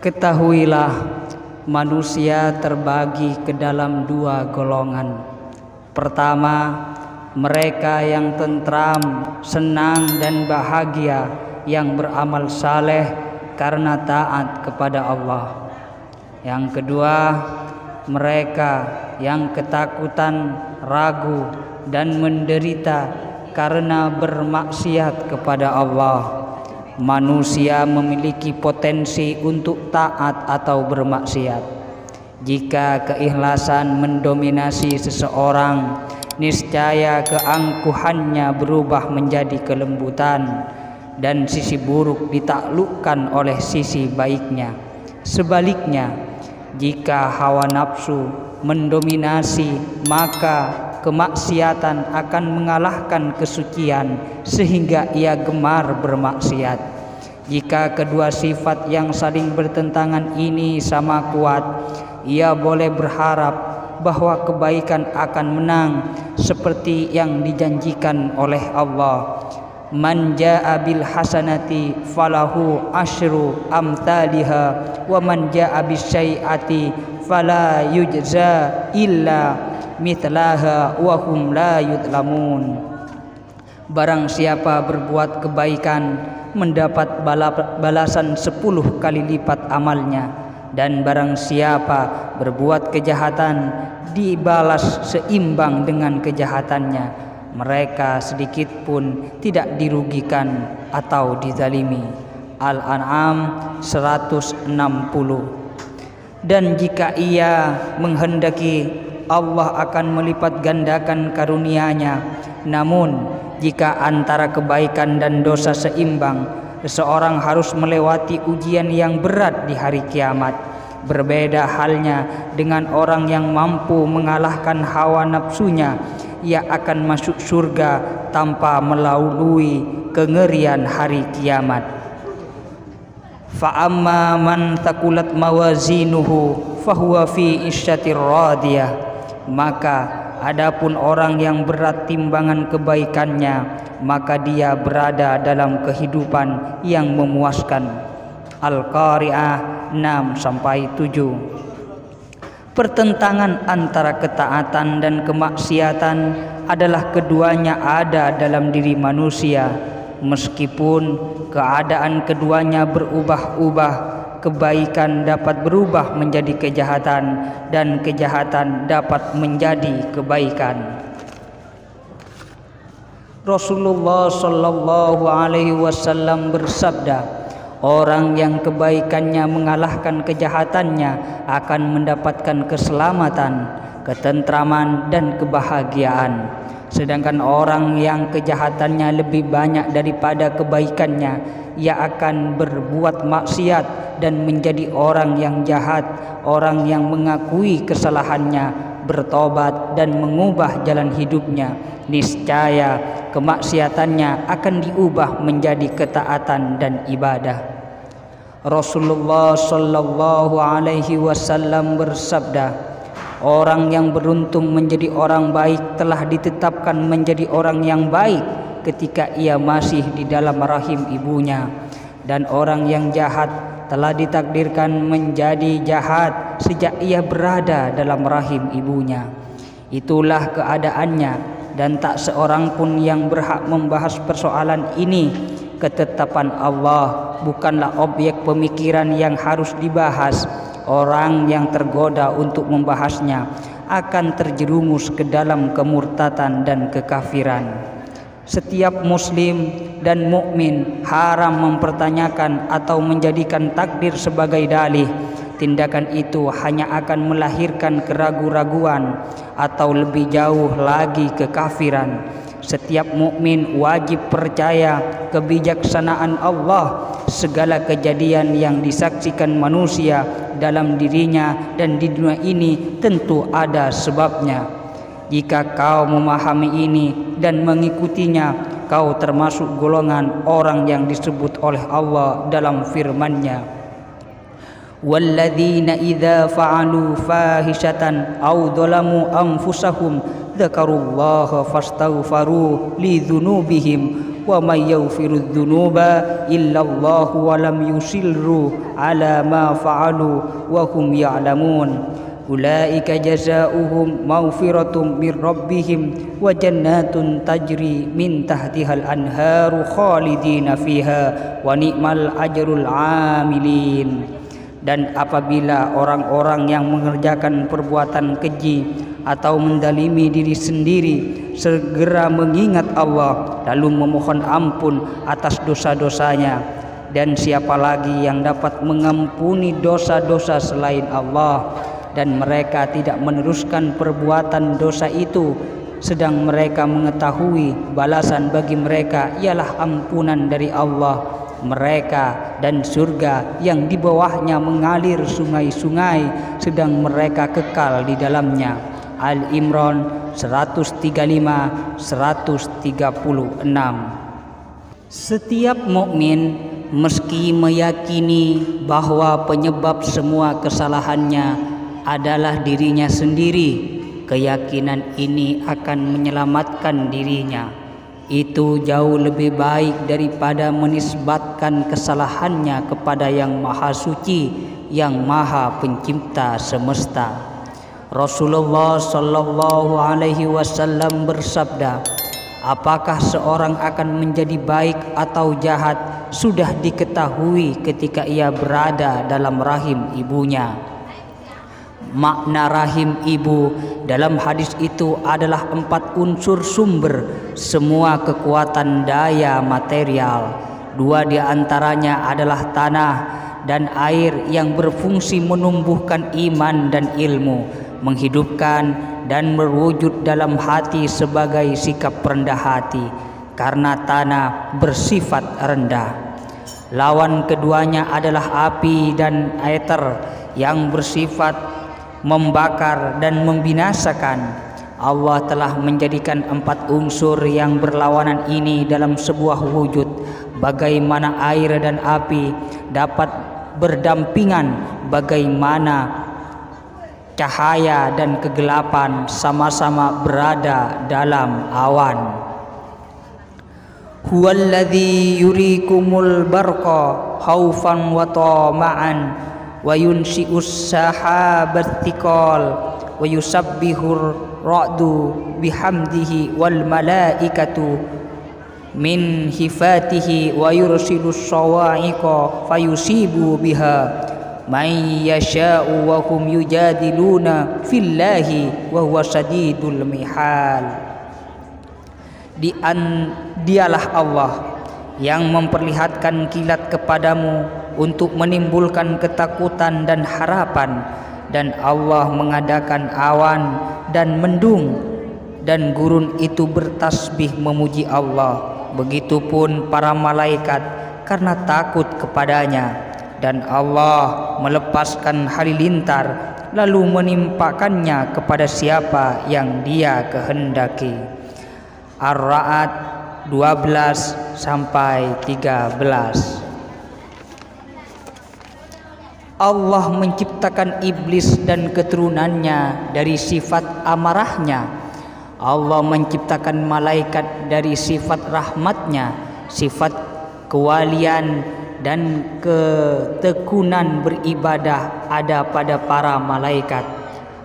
Ketahuilah, manusia terbagi ke dalam dua golongan. Pertama, mereka yang tentram, senang dan bahagia, yang beramal saleh karena taat kepada Allah. Yang kedua, mereka yang ketakutan, ragu dan menderita karena bermaksiat kepada Allah. Manusia memiliki potensi untuk taat atau bermaksiat. Jika keikhlasan mendominasi seseorang, niscaya keangkuhannya berubah menjadi kelembutan dan sisi buruk ditaklukkan oleh sisi baiknya. Sebaliknya, jika hawa nafsu mendominasi, maka kemaksiatan akan mengalahkan kesucian sehingga ia gemar bermaksiat. Jika kedua sifat yang saling bertentangan ini sama kuat, ia boleh berharap bahwa kebaikan akan menang seperti yang dijanjikan oleh Allah. Man jaa bil hasanati falahu asyru amthaliha wa man jaa bis syai'ati fala yujza illa mithlaha wa hum la yudlamun. Barang siapa berbuat kebaikan mendapat balasan 10 kali lipat amalnya, dan barang siapa berbuat kejahatan dibalas seimbang dengan kejahatannya. Mereka sedikit pun tidak dirugikan atau dizalimi. Al-An'am 160. Dan jika ia menghendaki, Allah akan melipat gandakan karunia-Nya. Namun jika antara kebaikan dan dosa seimbang, seseorang harus melewati ujian yang berat di hari kiamat. Berbeda halnya dengan orang yang mampu mengalahkan hawa nafsunya. Ia akan masuk surga tanpa melalui kengerian hari kiamat. Fa amma man taqulat mawazinuhu fahuwa fi isyatir radiyah. Maka adapun orang yang berat timbangan kebaikannya, maka dia berada dalam kehidupan yang memuaskan. Al-Qari'ah 6-7. Pertentangan antara ketaatan dan kemaksiatan adalah keduanya ada dalam diri manusia. Meskipun keadaan keduanya berubah-ubah, kebaikan dapat berubah menjadi kejahatan dan kejahatan dapat menjadi kebaikan. Rasulullah sallallahu alaihi wasallam bersabda, orang yang kebaikannya mengalahkan kejahatannya akan mendapatkan keselamatan, ketentraman dan kebahagiaan. Sedangkan orang yang kejahatannya lebih banyak daripada kebaikannya, ia akan berbuat maksiat dan menjadi orang yang jahat, orang yang mengakui kesalahannya, bertobat dan mengubah jalan hidupnya. Niscaya kemaksiatannya akan diubah menjadi ketaatan dan ibadah. Rasulullah sallallahu alaihi wasallam bersabda, orang yang beruntung menjadi orang baik telah ditetapkan menjadi orang yang baik ketika ia masih di dalam rahim ibunya, dan orang yang jahat telah ditakdirkan menjadi jahat sejak ia berada dalam rahim ibunya. Itulah keadaannya, dan tak seorang pun yang berhak membahas persoalan ini. Ketetapan Allah bukanlah objek pemikiran yang harus dibahas. Orang yang tergoda untuk membahasnya akan terjerumus ke dalam kemurtatan dan kekafiran. Setiap muslim dan mukmin haram mempertanyakan atau menjadikan takdir sebagai dalih. Tindakan itu hanya akan melahirkan keraguan-raguan atau lebih jauh lagi kekafiran. Setiap mukmin wajib percaya kebijaksanaan Allah. Segala kejadian yang disaksikan manusia dalam dirinya dan di dunia ini tentu ada sebabnya. Jika kau memahami ini dan mengikutinya, kau termasuk golongan orang yang disebut oleh Allah dalam firman-Nya, walladzina idza fa'alu fahishatan aw dzalamu anfusahum dzakarullaha fastaghfaru lidzunubihim wa may yaghfirudz dzunuba illallahu wa lam yusirru ala ma fa'alu wa hum ya'lamun. Ulaika jazaohum maghfiratum mir rabbihim wa jannatun tajri min tahtihal anharu khalidina fiha wa ni'mal ajrul amilin. Dan apabila orang-orang yang mengerjakan perbuatan keji atau mendalimi diri sendiri segera mengingat Allah lalu memohon ampun atas dosa-dosanya, dan siapa lagi yang dapat mengampuni dosa-dosa selain Allah, dan mereka tidak meneruskan perbuatan dosa itu sedang mereka mengetahui balasan bagi mereka ialah ampunan dari Allah mereka dan surga yang di bawahnya mengalir sungai-sungai sedang mereka kekal di dalamnya. Al-Imran 135-136. Setiap mukmin meski meyakini bahwa penyebab semua kesalahannya adalah dirinya sendiri, keyakinan ini akan menyelamatkan dirinya. Itu jauh lebih baik daripada menisbatkan kesalahannya kepada Yang Maha Suci, Yang Maha Pencipta semesta. Rasulullah sallallahu alaihi wasallam bersabda, apakah seorang akan menjadi baik atau jahat sudah diketahui ketika ia berada dalam rahim ibunya. Makna rahim ibu dalam hadis itu adalah 4 unsur sumber semua kekuatan daya material. 2 di antaranya adalah tanah dan air yang berfungsi menumbuhkan iman dan ilmu, menghidupkan dan berwujud dalam hati sebagai sikap rendah hati, karena tanah bersifat rendah. Lawan keduanya adalah api dan aether yang bersifat membakar dan membinasakan. Allah telah menjadikan 4 unsur yang berlawanan ini dalam sebuah wujud. Bagaimana air dan api dapat berdampingan, bagaimana cahaya dan kegelapan sama-sama berada dalam awan. Huwallazi yurikumul barqa khaufan wa tama'an wa yunshi'us sahabat thiqal wa yusabbihur ra'du bihamdihi wal malaikatu min hifatihi wa yursilus sawa'iqa fayusibu biha man yasha'u wa hum yujadiluna fillahi wa huwa sadidul mihal. Dialah Allah yang memperlihatkan kilat kepadamu untuk menimbulkan ketakutan dan harapan, dan Allah mengadakan awan dan mendung, dan gurun itu bertasbih memuji Allah. Begitupun para malaikat karena takut kepadanya, dan Allah melepaskan halilintar lalu menimpakannya kepada siapa yang Dia kehendaki. Ar-Ra'd 12-13. Allah menciptakan iblis dan keturunannya dari sifat amarahnya. Allah menciptakan malaikat dari sifat rahmatnya, sifat kewalian dan ketekunan beribadah ada pada para malaikat.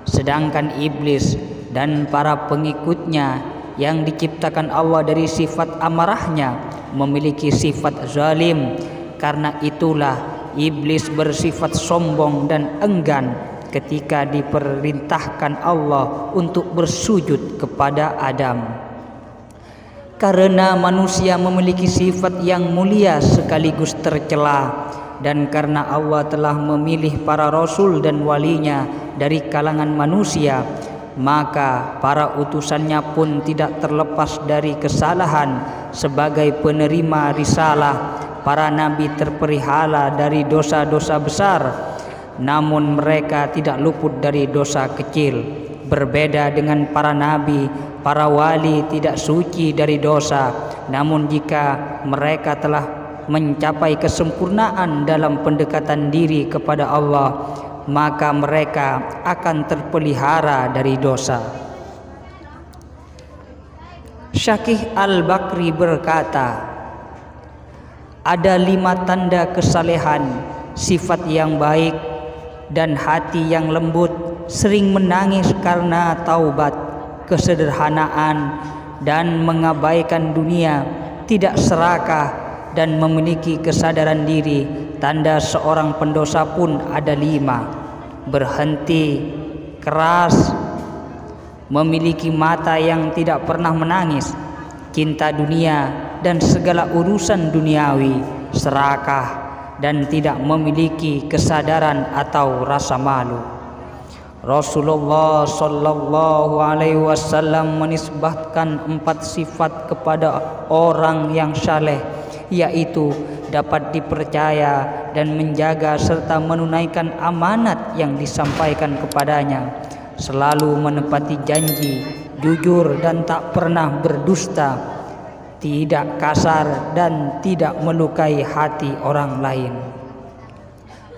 Sedangkan iblis dan para pengikutnya yang diciptakan Allah dari sifat amarahnya memiliki sifat zalim. Karena itulah iblis bersifat sombong dan enggan ketika diperintahkan Allah untuk bersujud kepada Adam. Karena manusia memiliki sifat yang mulia sekaligus tercela, dan karena Allah telah memilih para rasul dan walinya dari kalangan manusia, maka para utusannya pun tidak terlepas dari kesalahan. Sebagai penerima risalah, para nabi terpelihara dari dosa-dosa besar, namun mereka tidak luput dari dosa kecil. Berbeda dengan para nabi, para wali tidak suci dari dosa, namun jika mereka telah mencapai kesempurnaan dalam pendekatan diri kepada Allah, maka mereka akan terpelihara dari dosa. Syakih Al-Bakri berkata, Ada 5 tanda kesalehan: sifat yang baik dan hati yang lembut, sering menangis karena taubat, kesederhanaan dan mengabaikan dunia, tidak serakah dan memiliki kesadaran diri. Tanda seorang pendosa pun ada 5: berhenti keras, memiliki mata yang tidak pernah menangis, cinta dunia dan segala urusan duniawi, serakah dan tidak memiliki kesadaran atau rasa malu. Rasulullah sallallahu alaihi wasallam menisbahkan 4 sifat kepada orang yang saleh, yaitu dapat dipercaya dan menjaga serta menunaikan amanat yang disampaikan kepadanya, selalu menepati janji, jujur dan tak pernah berdusta, tidak kasar dan tidak melukai hati orang lain.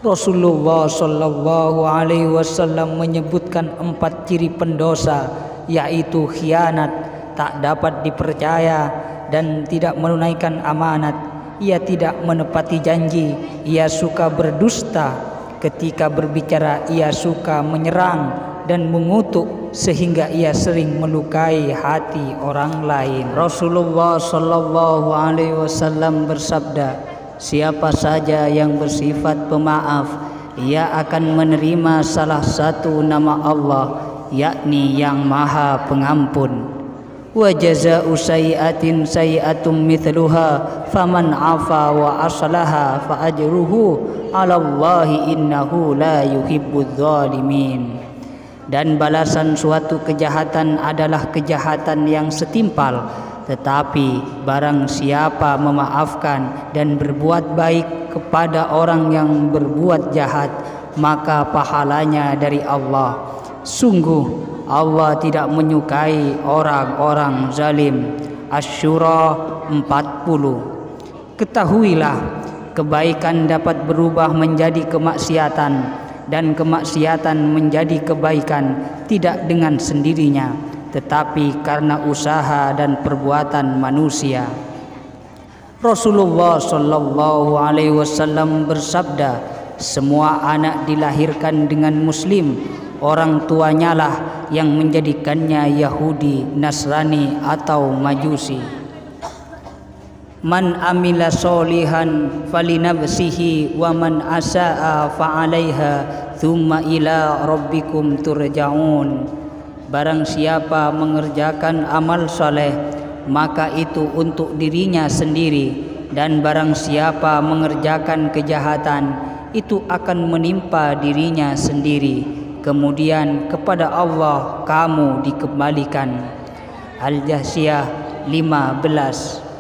Rasulullah sallallahu alaihi wasallam menyebutkan 4 ciri pendosa, yaitu khianat, tak dapat dipercaya dan tidak menunaikan amanat. Ia tidak menepati janji, ia suka berdusta, ketika berbicara ia suka menyerang dan mengutuk, sehingga ia sering melukai hati orang lain. Rasulullah sallallahu alaihi wasallam bersabda, siapa saja yang bersifat pemaaf, ia akan menerima salah satu nama Allah, yakni yang Maha Pengampun. Wa jazaa'u sayyi'atin sayyi'atun mithluha faman 'afa wa aslaha fa ajruhu 'ala Allahi innahu la yuhibbudz zalimin. Dan balasan suatu kejahatan adalah kejahatan yang setimpal, tetapi barang siapa memaafkan dan berbuat baik kepada orang yang berbuat jahat, maka pahalanya dari Allah. Sungguh Allah tidak menyukai orang-orang zalim. Asy-Syura 40. Ketahuilah, kebaikan dapat berubah menjadi kemaksiatan dan kemaksiatan menjadi kebaikan, tidak dengan sendirinya, tetapi karena usaha dan perbuatan manusia. Rasulullah sallallahu alaihi wasallam bersabda, semua anak dilahirkan dengan muslim, orang tuanya lah yang menjadikannya Yahudi, Nasrani atau Majusi. Man amila solihan falinafsihi wa man asaa fa'alaiha thumma ila rabbikum turja'un. Barang siapa mengerjakan amal soleh, maka itu untuk dirinya sendiri, dan barang siapa mengerjakan kejahatan, itu akan menimpa dirinya sendiri, kemudian kepada Allah kamu dikembalikan. Al-Jathiyah 15.